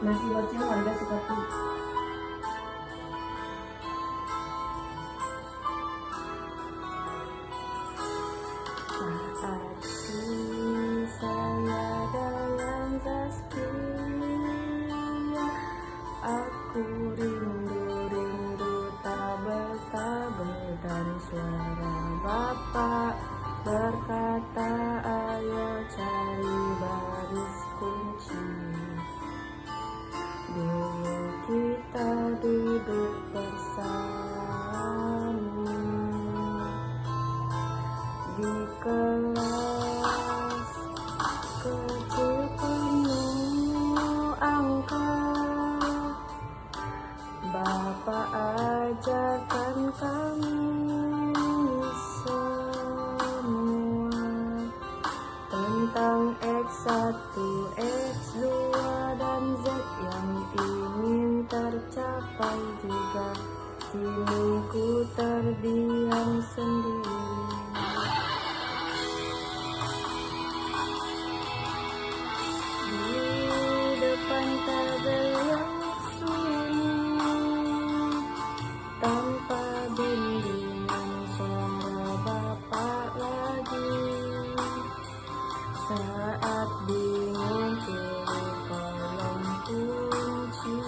Nasi bocil harga seperti hati saya dalam Zaskia, aku rindu tabel-tabel dan suara bapak berkata, ayo cari baris kunci. Dulu kita duduk bersama di kelas kecil penuh angka. Bapak ajarkan kami semua tentang X1, X2 dan Z yang ingin tercapai juga. Kini ku terdiam sendiri. Di depan tabel yang sunyi, tanpa bimbingan suara bapak lagi. Saat bingung pilih kolom kunci,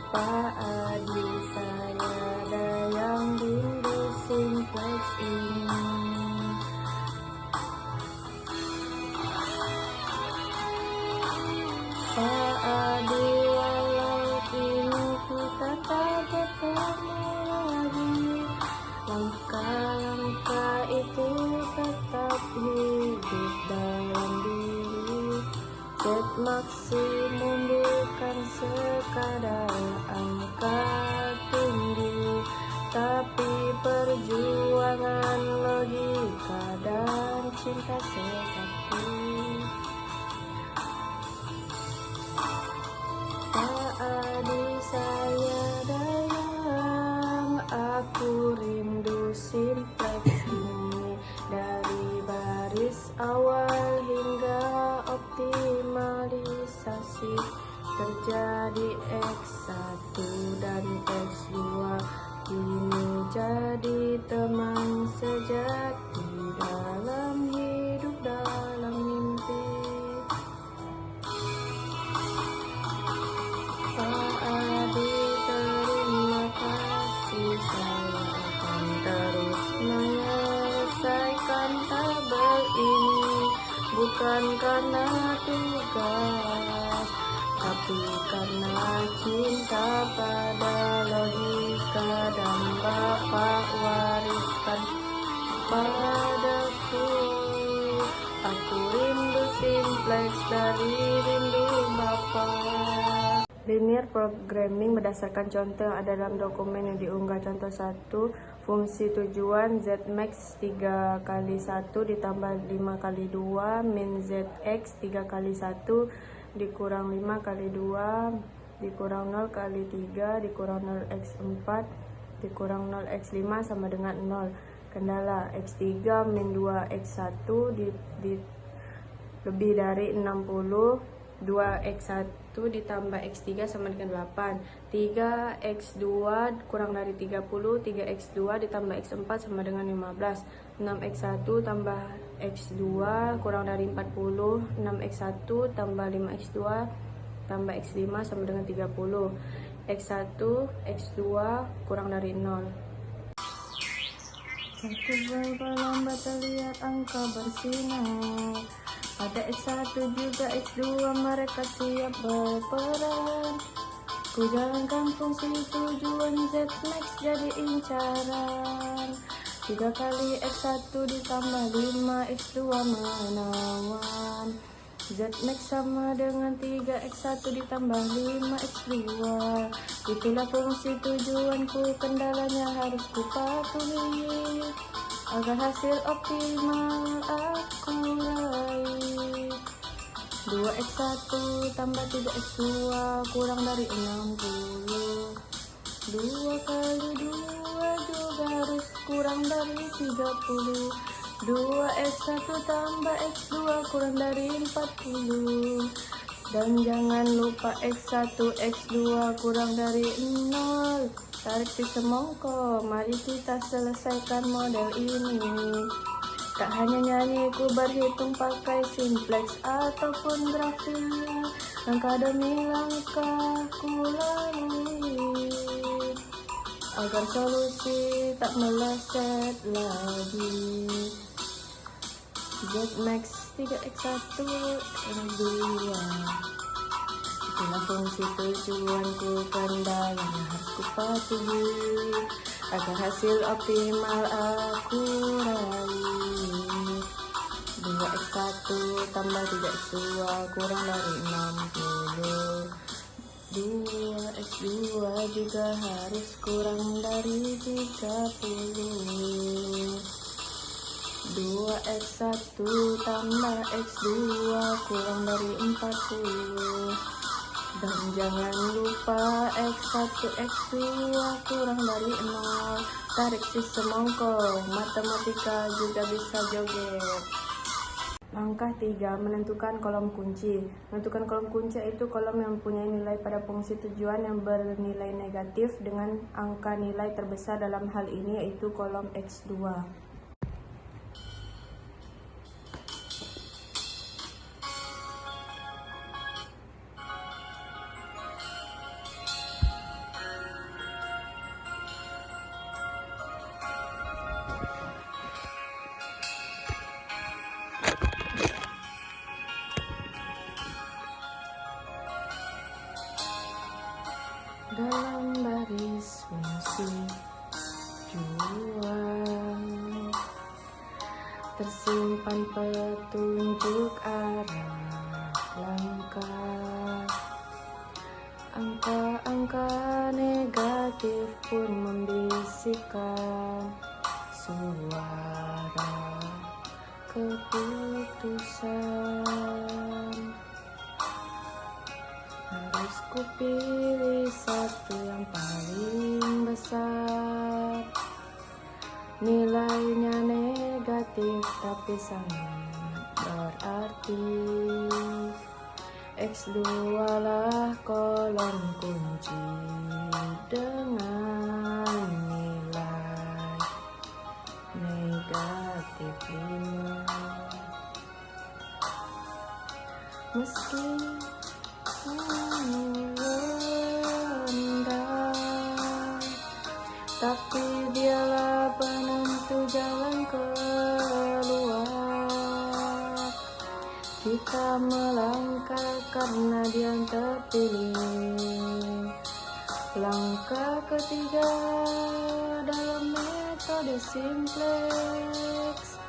Pak Adi saya ada yang rindu simplex ini. Pak Adi, walau kini kita tak bertemu lagi, langkah-langkah itu tetap hidup dalam diri. Jet maksimum bukan sekadar angka tinggi, tapi perjuangan, logika dan cinta sejati. Pak Adi saya dayang, aku rindu simplex ini. Dari baris awal hingga optimalisasi, terjadi X1 dan X2, kini jadi teman sejati dalam hidup, dalam mimpi. Pak Adi, terima kasih, saya akan terus menyelesaikan tabel ini, bukan karena tugas, tapi karena cinta pada logika dan Bapak wariskan padaku. Aku rindu simplex dari rindu Bapak. Linear programming berdasarkan contoh yang ada dalam dokumen yang diunggah. Contoh 1, fungsi tujuan zmax 3x1 ditambah 5x2 min zx 3x1 dikurang 5x2 dikurang 0x3 dikurang 0x4 dikurang 0x5 sama dengan 0. Kendala x3 min 2x1 lebih dari 60. 2x1 ditambah x3 sama dengan 8. 3x2 kurang dari 30. 3x2 ditambah x4 sama dengan 15. 6x1 tambah x2 kurang dari 40. 6x1 tambah 5x2 tambah x5 sama dengan 30. x1 x2 kurang dari 0. Satu berlambat terlihat angka bersinar. Pada X1 juga X2 mereka siap berperan. Ku jalankan fungsi tujuan Z max jadi incaran. 3 kali X1 ditambah 5 X2 menawan. Z max sama dengan 3 X1 ditambah 5 X2. Itulah fungsi tujuanku, kendalanya harus kupatuhi agar hasil optimal aku raih. 2X1 tambah 3X2 kurang dari 60. 2 kali 2 juga harus kurang dari 30. 2X1 tambah X2 kurang dari 40. Dan jangan lupa X1, X2 kurang dari 0. Tarik di semongko, mari kita selesaikan model ini. Tak hanya nyanyi, ku berhitung pakai simplex ataupun grafik. Langkah demi langkah ku lalui agar solusi tak meleset lagi. Z max 3X1 X2. Itulah fungsi tujuanku, kendalanya harus kupatuhi agar hasil optimal aku raih. 2X1 tambah 3X2 kurang dari 60. 2X2 juga harus kurang dari 30. 2X1 tambah X2 kurang dari 40. Dan jangan lupa X1, X2 kurang dari 0. Tarik si semongko, matematika juga bisa joget. Langkah 3. Menentukan kolom kunci. Menentukan kolom kunci itu kolom yang mempunyai nilai pada fungsi tujuan yang bernilai negatif dengan angka nilai terbesar, dalam hal ini yaitu kolom X2. Dalam baris fungsi tujuan tersimpan petunjuk arah langkah. Angka-angka negatif pun membisikkan suara keputusan. Harus kupilih satu yang paling besar, nilainya negatif tapi sangat berarti. X2 lah kolom kunci dengan nilai negatif 5. Meski rendah, tapi dialah penentu jalan keluar. Kita melangkah karena dia yang terpilih. Langkah ketiga dalam metode simplex.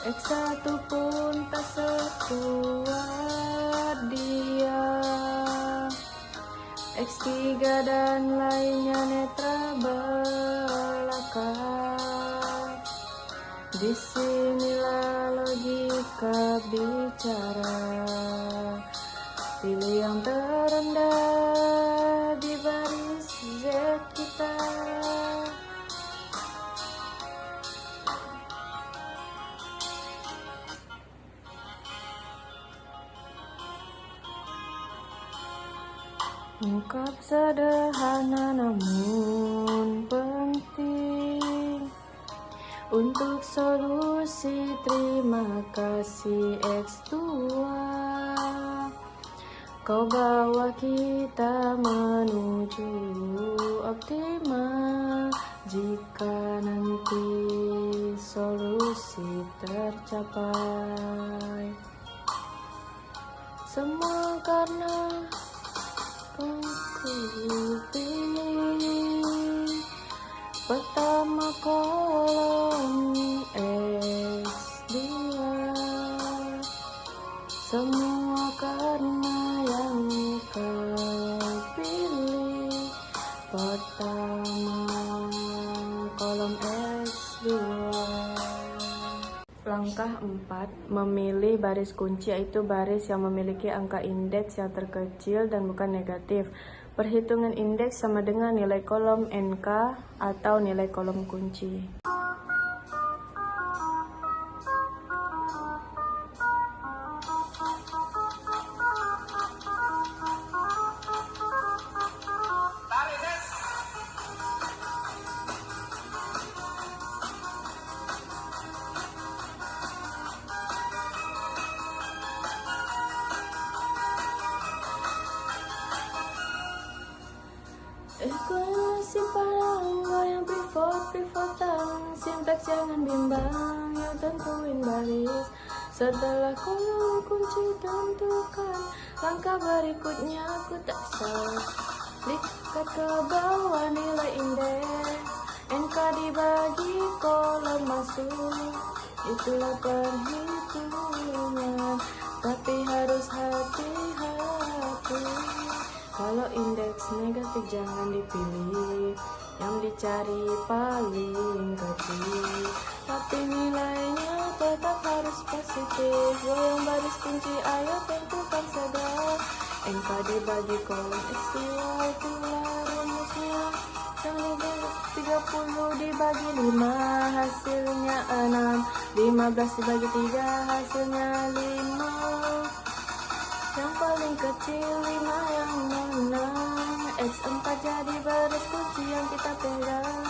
X1 pun tak sekuat dia. X3 dan lainnya netra belaka. Disinilah logika bicara. Pilih yang terendah di baris Z kita. Ungkap sederhana namun penting untuk solusi. Terima kasih X2, kau bawa kita menuju optimal. Jika nanti solusi tercapai, semua karena Pertama kolom X2, semua karena yang kau pilih. Pertama kolom X2. Langkah 4, memilih baris kunci, yaitu baris yang memiliki angka indeks yang terkecil dan bukan negatif. Perhitungan indeks sama dengan nilai kolom NK atau nilai kolom kunci. Ekuasi parang goyang pivot-pivotan, sintaks jangan bimbang, yang tentuin baris. Setelah kolom kunci tentukan, langkah berikutnya aku tak salah. Lihat ke bawah nilai indeks, NK dibagi kolom masuk, itulah perhitungan, tapi harus hati-hati. Kalau indeks negatif jangan dipilih, yang dicari paling kecil, tapi nilainya tetap harus positif. Goyang baris kunci, ayo tentukan segera. NK dibagi kolom X2, itulah rumusnya. Yang 30 dibagi 5, hasilnya 6. 15 dibagi 3, hasilnya 5. Yang paling kecil 5 yang menang. X4 jadi baris kunci yang kita pegang.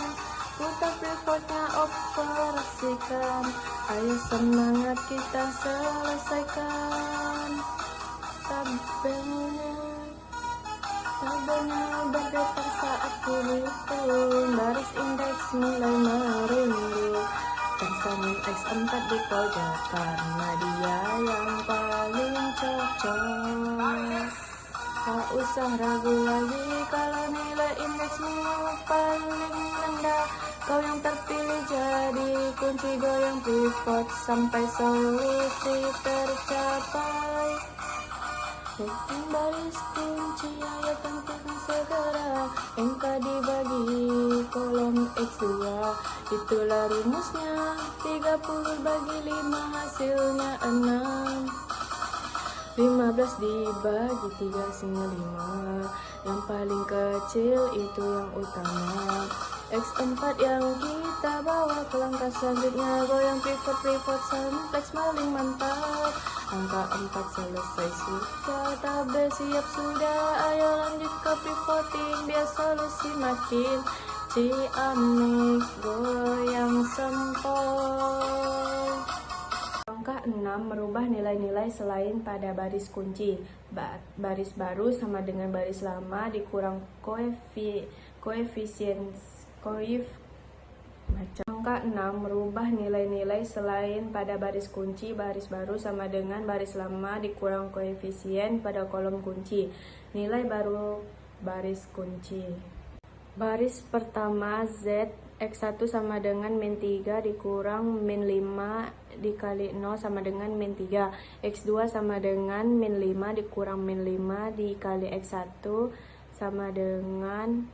Putar pivotnya, operasikan. Ayo semangat kita selesaikan. Tabelnya bergetar saat dihitung. Baris indeks mulai merunduk. Tersamin X4 di pojok karena dia yang paling cocok. Tak usah ragu lagi kalau nilai indeksmu paling rendah. Kau yang terpilih jadi kunci, goyang pivot sampai solusi tercapai. Baris kunci, ayo tentukan segera. NK dibagi kolom X2, itulah rumusnya. 30 bagi 5, hasilnya 6. 15 dibagi 3, hasilnya 5. Yang paling kecil itu yang utama. X4 yang kita bawa ke langkah selanjutnya. Goyang pivot sampai paling mantap. Angka 4 selesai sudah, tabel siap sudah. Ayo lanjut ke pivoting biar solusi makin ciamik, goyang sempol. Langkah 6, merubah nilai-nilai selain pada baris kunci. Baris baru sama dengan baris lama dikurang koefisien. Angka 6, merubah nilai-nilai selain pada baris kunci. Baris baru sama dengan baris lama dikurang koefisien pada kolom kunci. Nilai baru baris kunci. Baris pertama Z, X1 sama dengan min 3 dikurang min 5 dikali 0 sama dengan min 3. X2 sama dengan min 5 dikurang min 5 dikali X1 sama dengan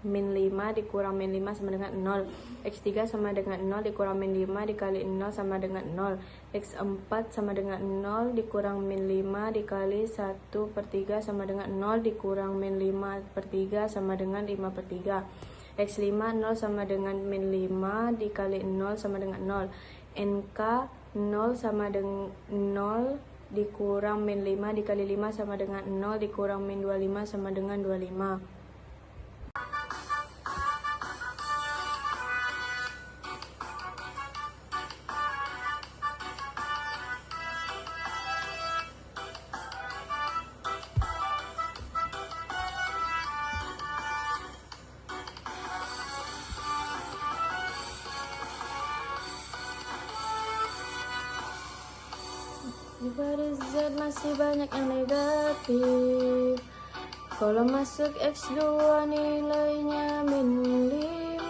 min 5 dikurang min 5 sama dengan 0. X3 sama dengan 0 dikurang min 5 dikali 0 sama dengan 0. X4 sama dengan 0 dikurang min 5 dikali 1/3 sama dengan 0 dikurang min 5/3 sama dengan 5/3. X5 0 sama dengan min 5 dikali 0 sama dengan 0. NK 0 sama dengan 0 dikurang min 5 dikali 5 sama dengan 0 dikurang min 25 sama dengan 25. Di baris Z masih banyak yang negatif. Kalau masuk X2 nilainya min 5.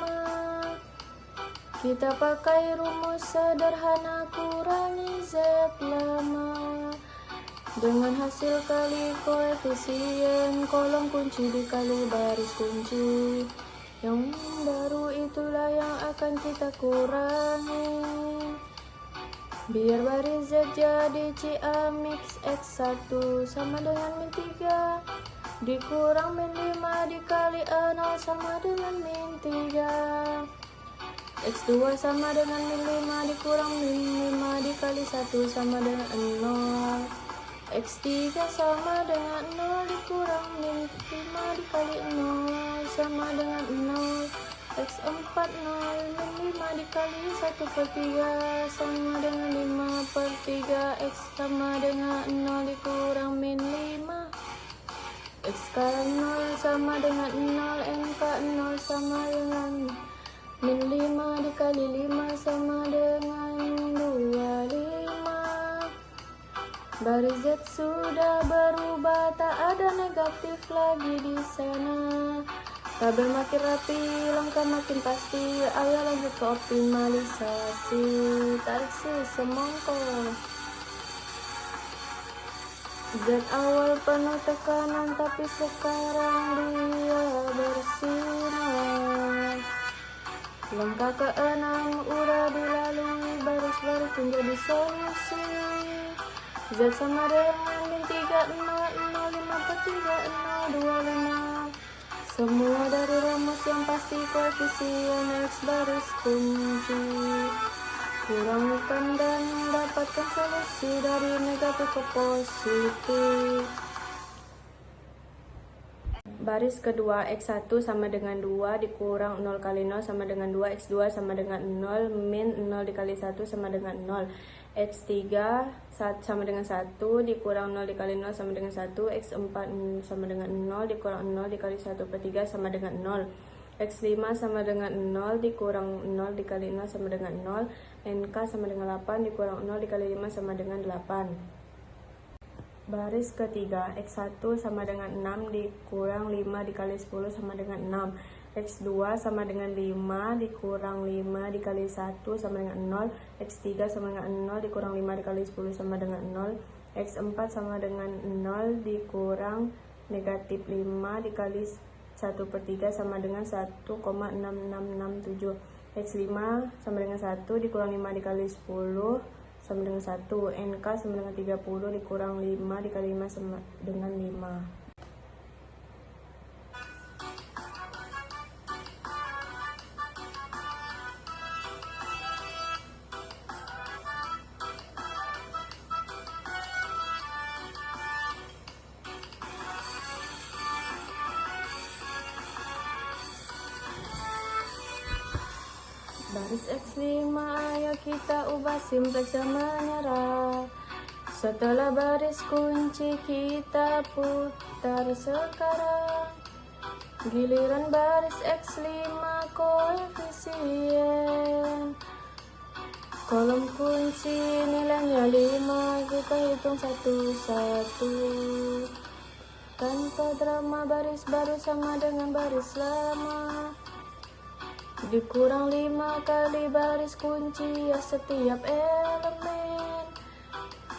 Kita pakai rumus sederhana kurangi Z lama. Dengan hasil kali koefisien kolom kunci dikali baris kunci. Yang baru itulah yang akan kita kurangi. Biar baris Z jadi Ciamix X1 sama dengan min 3 dikurang min 5 dikali 0 sama dengan min 3. X2 sama dengan min 5 dikurang min 5 dikali 1 sama dengan 0. X3 sama dengan 0 dikurang min 5 dikali 0 sama dengan 0. X4 0 min 5 dikali 1/3 sama dengan 5/3. X sama dengan 0 dikurang min 5. X sekarang 0 sama dengan 0. NK 0 sama dengan min 5 dikali 5 sama dengan 25. Baris Z sudah berubah, tak ada negatif lagi di sana. Tabel makin rapi, langkah makin pasti. Ayo lanjut ke optimalisasi. Tarik semongko. Z awal penuh tekanan, tapi sekarang dia bersinar. Langkah ke-6 udah dilalui, baris baru menjadi solusi. Z sama dengan min 3 0 5/3 0 25. Semua dari rumus yang pasti koefisien X baris kunci. Kurangkan dan dapatkan solusi dari negatif ke positif. Baris kedua X1 sama dengan 2 dikurang 0 kali 0 sama dengan 2. X2 sama dengan 0 min 0 dikali 1 sama dengan 0. X3 sama dengan 1 dikurang 0 dikali 0 sama dengan 1. X4 sama dengan 0 dikurang 0 dikali 1/3 sama dengan 0. X5 sama dengan 0 dikurang 0 dikali 0 sama dengan 0. NK sama dengan 8 dikurang 0 dikali 5 sama dengan 8. Baris ketiga X1 sama dengan 6 dikurang 5 dikali 10 sama dengan 6. X2 sama dengan 5 dikurang 5 dikali 1 sama dengan 0. X3 sama dengan 0 dikurang 5 dikali 10 sama dengan 0. X4 sama dengan 0 dikurang negatif 5 dikali 1/3 sama dengan 1,6667. X5 sama dengan 1 dikurang 5 dikali 10 sama dengan 1. NK sama dengan 30 dikurang 5 dikali 5 sama dengan 5. Baris X5 ayo kita ubah simplex dan menyerah. Setelah baris kunci kita putar sekarang. Giliran baris X5 koefisien. Kolom kunci nilainya 5, kita hitung satu-satu. Tanpa drama baris baru sama dengan baris lama. Dikurang 5 kali baris kunci ya setiap elemen.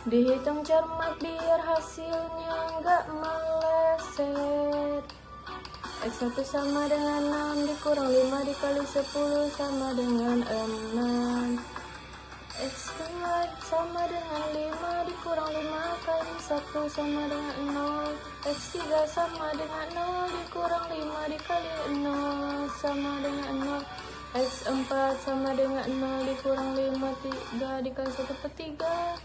Dihitung cermat biar hasilnya nggak meleset. X1 sama dengan 6 dikurang 5 dikali 10 sama dengan 6. X2 sama dengan 5 dikurang 5 kali 1 sama dengan 0. X3 sama dengan 0 dikurang 5 dikali 0 sama dengan 0. X4 sama dengan 0 dikurang 5 3 dikali 1/3.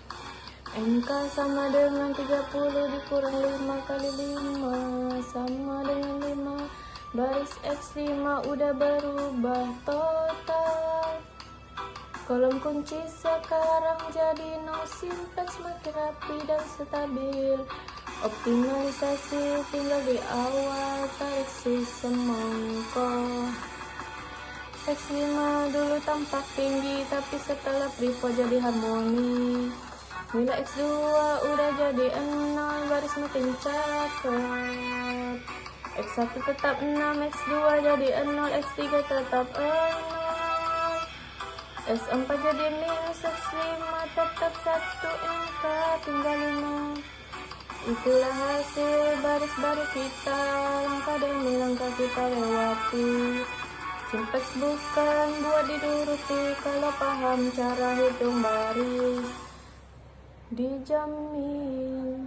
NK sama dengan 30 dikurang 5 kali 5 sama dengan 5. Baris X5 udah berubah total. Kolom kunci sekarang jadi no simplex, makin rapi dan stabil. Optimalisasi tinggal di awal, tarik semongko. X5 dulu tampak tinggi, tapi setelah pivot jadi harmoni. Nilai X2 udah jadi 0, baris makin cakep. X1 tetap 6, X2 jadi 0, X3 tetap 0, S4 jadi minus, X5 tetap 1 angka tinggal 5. Itulah hasil baris baru kita, langkah demi langkah kita lewati. Simplex bukan buat diduruti, kalau paham cara hitung baris dijamin.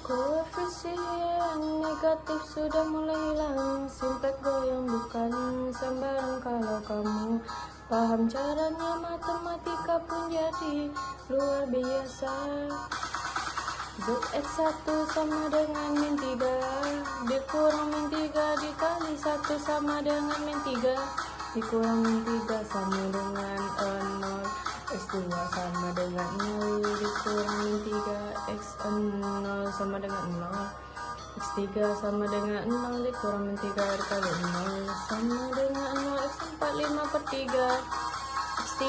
Koefisien negatif sudah mulai hilang, simplex goyang bukan sembarang. Kalau kamu paham caranya, matematika pun jadi luar biasa. Zx1 sama dengan min 3 dikurang min 3 dikali 1 sama dengan min 3 dikurang min 3 sama dengan 0. X2 sama dengan 0 dikurang min 3, X0 sama dengan 0, X3 sama dengan 0 dikurang min 3 dikali 0 sama dengan 0, X4 5/3, X3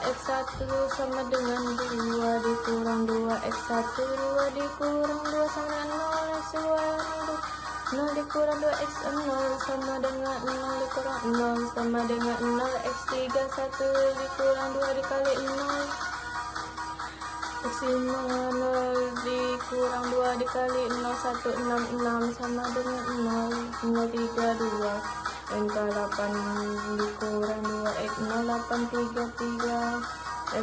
X1 sama dengan 2 dikurang 2, X1 2 dikurang 2 sama dengan 0, X2 0 dikurang 2, X0 sama dengan 0 dikurang 0 sama dengan 0, X3 1 dikurang 2 dikali 0, X5 0 dikurang 2 dikali 0, 1 6 sama dengan 0, 0 3 2, NK 8 dikurang 2, X0 8 3 3,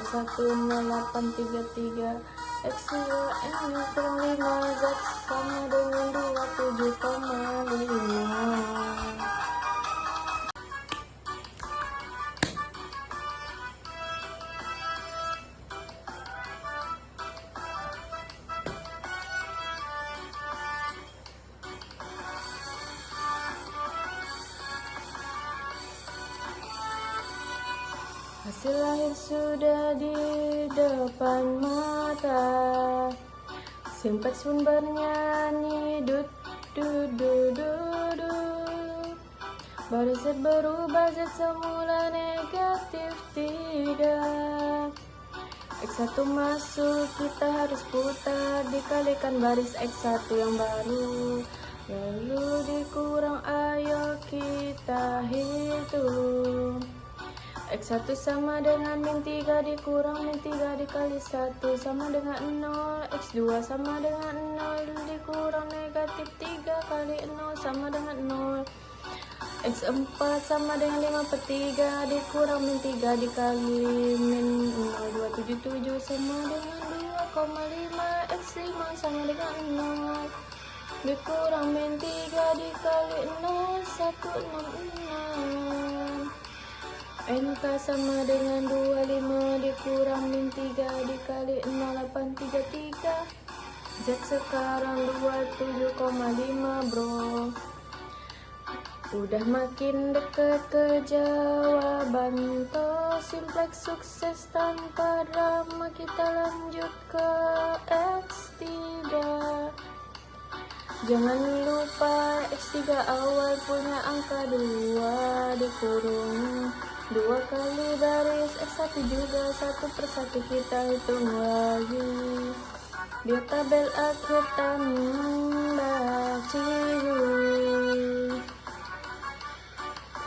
X1 0 8 3 3, X2 N kurang 5, Z sama dengan 2 7,5. Hasil akhir sudah di depan mata, simplex pun bernyanyi dut dut dut dut dut. Baris Z berubah, Z semula negatif 3. X1 masuk, kita harus putar, dikalikan baris X1 yang baru, lalu dikurang, ayo kita hitung. X1 sama dengan min 3 dikurang min 3 dikali 1 sama dengan 0, X2 sama dengan 0 dikurang negatif 3 kali 0 sama dengan 0, X4 sama dengan 5/3 dikurang min 3 dikali min 0,277 sama dengan 2,5, X5 sama dengan 0 dikurang min 3 dikali 0, 166. NK sama dengan 25 dikurang min 3 dikali 0,833. Z sekarang 27,5 bro. Udah makin dekat ke jawaban toh, simplex sukses tanpa drama. Kita lanjut ke X3. Jangan lupa X3 awal punya angka 2 dikurung 2 kali baris X1 juga 1/1 kita hitung lagi, biar tabel akhir tambah cihuy.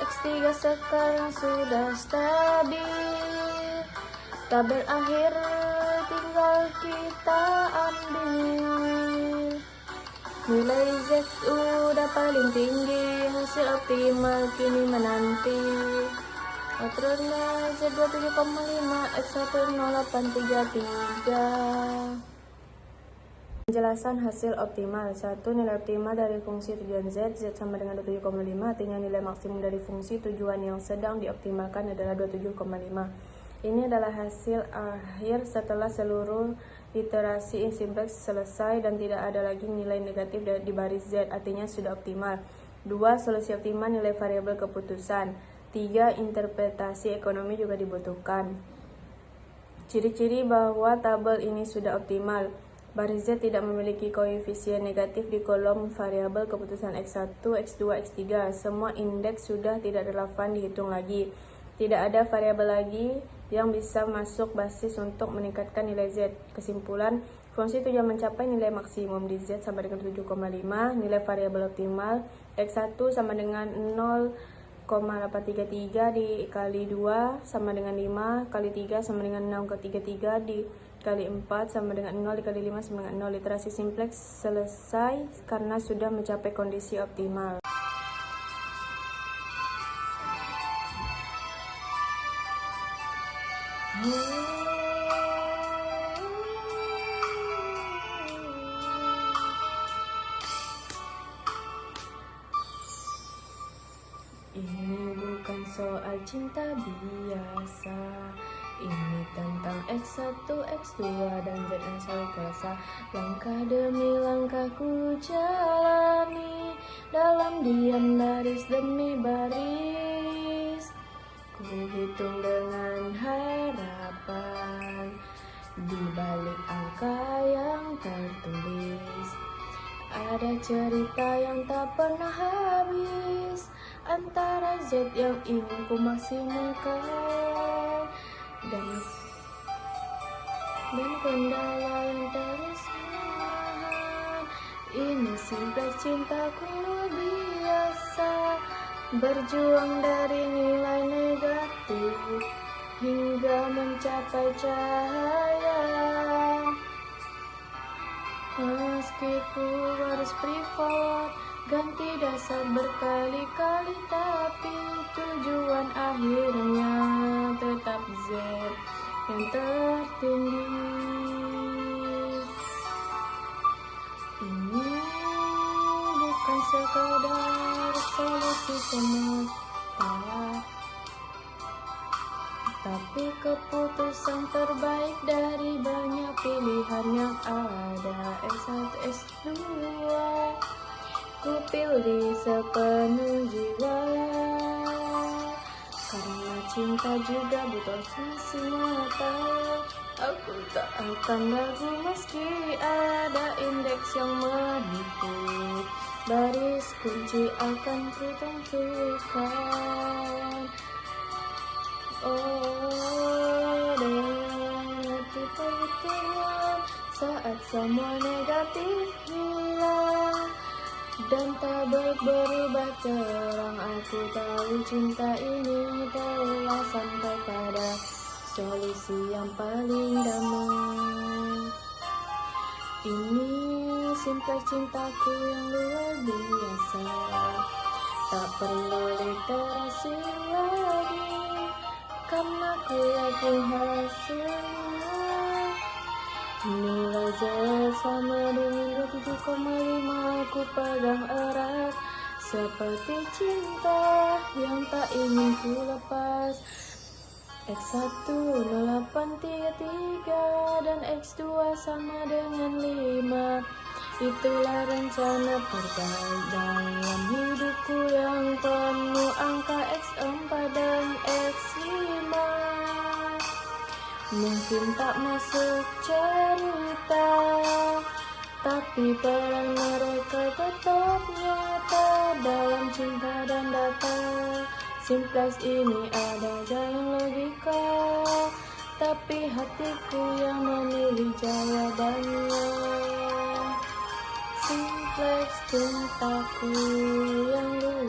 X3 sekarang sudah stabil, tabel akhir tinggal kita ambil. Nilai Z udah paling tinggi, hasil optimal kini menanti. Patronnya Z 27,5, X1 0833. Penjelasan hasil optimal. 1. Nilai optimal dari fungsi tujuan Z, Z sama dengan 27,5, artinya nilai maksimum dari fungsi tujuan yang sedang dioptimalkan adalah 27,5. Ini adalah hasil akhir setelah seluruh iterasi simplex selesai dan tidak ada lagi nilai negatif di baris Z, artinya sudah optimal. 2. Solusi optimal nilai variabel keputusan. 3. Interpretasi ekonomi juga dibutuhkan. Ciri-ciri bahwa tabel ini sudah optimal. Baris Z tidak memiliki koefisien negatif di kolom variabel keputusan X1, X2, X3. Semua indeks sudah tidak relevan dihitung lagi. Tidak ada variabel lagi yang bisa masuk basis untuk meningkatkan nilai Z. Kesimpulan, fungsi tujuan mencapai nilai maksimum di Z sama dengan 7,5. Nilai variabel optimal X1 sama dengan 0,833 dikali 2 sama dengan 5, kali 3 sama dengan 6,33 dikali 4 sama dengan 0, dikali 5 sama dengan 0. Literasi simplex selesai karena sudah mencapai kondisi optimal. Ini bukan soal cinta biasa. Ini tentang X1, X2, dan Z yang selalu kuasa. Langkah demi langkah ku jalani, dalam diam baris demi baris. Ku hitung dengan harapan, di balik angka yang tertulis ada cerita yang tak pernah habis, antara Z yang ingin ku maksimalkan dan kendala yang terus menahan. Ini simplex cintaku luar biasa, berjuang dari nilai negatif hingga mencapai cahaya. Meski ku harus privat, ganti dasar berkali-kali, tapi tujuan akhirnya tetap Z yang tertinggi. Ini bukan sekadar solusi semesta, tapi keputusan terbaik dari banyak pilihan yang ada. X1, X2, ku pilih sepenuh jiwa, karena cinta juga butuh sisi mata. Aku tak akan ragu meski ada indeks yang menipu, baris kunci akan ku tentukan. Dan hati perhitungan saat semua negatif hilang dan tabel berubah terang. Aku tahu cinta ini telah sampai pada solusi yang paling damai. Ini simplex cintaku yang luar biasa, tak perlu literasi lagi, karena ku yakin hasilnya. Nilai Z sama dengan 27,5, ku pegang erat seperti cinta yang tak ingin ku lepas. X1 0833 dan X2 sama dengan 5. Itulah rencana terbaik dalam hidupku yang penuh angka X4 dan X5. Mungkin tak masuk cerita, tapi peran mereka tetap nyata dalam cinta dan data. Simplex ini ada jalan logika, tapi hatiku yang memilih jawabannya. Simplex cintaku yang luar